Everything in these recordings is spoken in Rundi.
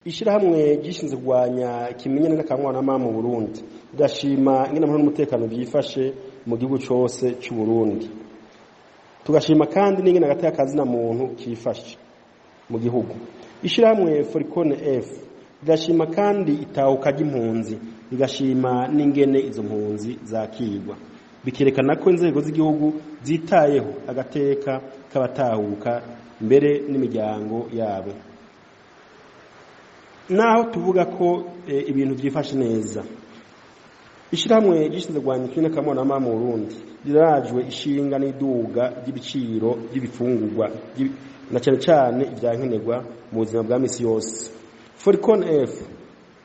Ishirahamwe gishinzwe kurwanya ikimenyane n'akamwana mu Burundi gashima ingene amahoro n'umutekano byifashe mu gihugu cyose cy'u Burundi. Tugashima kandi n'ingene agateka kazina muntu kifashe mu gihugu. Ishirahamwe Foricone F gashima kandi itahuka ry'impunzi, igashima n'ingene izo mpunzi zakirwa. Bikerekana ko inzego z'igihugu zitayeho agateka k'abatahuka mbere n'imiryango yabo. Naho tuvuga ko ibintu byifashe neza, ishirahamwe gishinzwe kurwanya ikimenyane n'akamwana mu Burundi rirajwe ishinga n'iduga ry'ibiciro by'ibifungurwa na cyane ibyankenerwa mu buzima bwa misi yose. Foricone F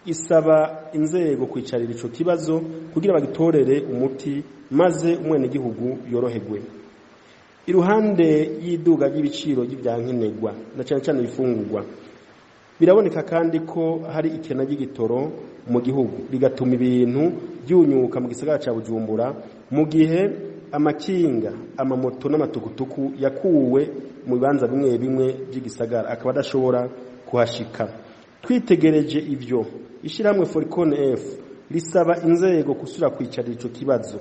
isaba inzego kwicarira ico kibazo kugira bagitorere umuti maze umwene gihugu yoroherwe. Iruhande y'iduga ry'ibiciro by'ibyankenerwa na cyane ibifungurwa, biraboneka kandi ko hari ikena ry'igitoro mu gihugu bigatuma ibintu byunyuka mu gisagara ca Bujumbura, mu gihe amakinga, amamoto n'amatukutuku yakuwe mu bibanza bimwe bimwe by'igisagara akaba adashobora kuhashika. Twitegereje ivyo, ishiramwe Foricone F risaba inzego kusura kwicarira ico kibazo,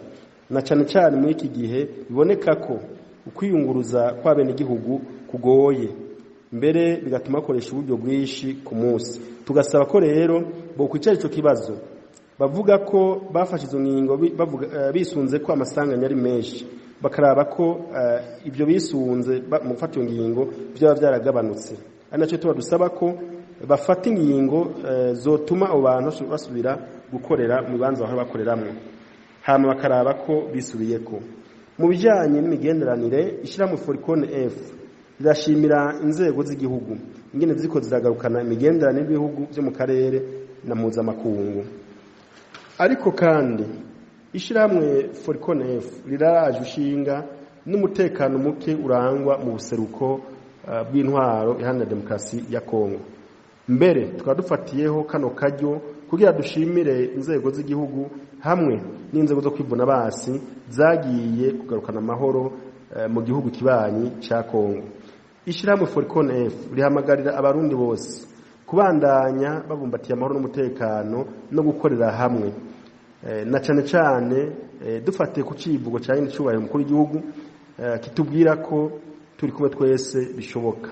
na cyane muri iki gihe biboneka ko ukwiyunguruza kwa bene gihugu kugoye, mbere bigatuma akoresha uburyo bwinshi ku munsi. Tugasaba ko rero bo kwicara ico kibazo, bavuga ko bafashe izo ngingo bisunze ko amasanganya ari menshi, bakaraba ko ibyo bisunze mu gufata iyo ngingo byaba byaragabanutse. Ari nacyo tuba dusaba ko bafata ingingo zotuma abo bantu basubira gukorera mu bibanza aho bakoreramwe, hama bakaraba ko bisubiyeko. Mu bijanye n'imigenderanire, ishiramwe Foricone F rirashimira inzego z'igihugu ingene ziko ziragarukana imigenderanire n'ibihugu byo mu karere na mpuzamakungu. Ariko kandi ishiramwe Foricone F riraraje ushinga n'umutekano muke urangwa mu buseruko bw'intwaro iharanira demokarasi ya Kongo. Mbere tukaba dufatiyeho kano karyo kugira dushimire inzego z'igihugu hamwe n'inzego zo kwivuna basi zagiye kugarukana amahoro mu gihugu kibanyi ca Kongo. Ishiramwe Foricone F rihamagarira abarundi bose kubandanya babumbatiye amahoro n'umutekano no gukorera hamwe, na cyane dufatiye ku civugo cyane cyubahiro mukuru w'igihugu kitubwira ko turi kumwe twese bishoboka.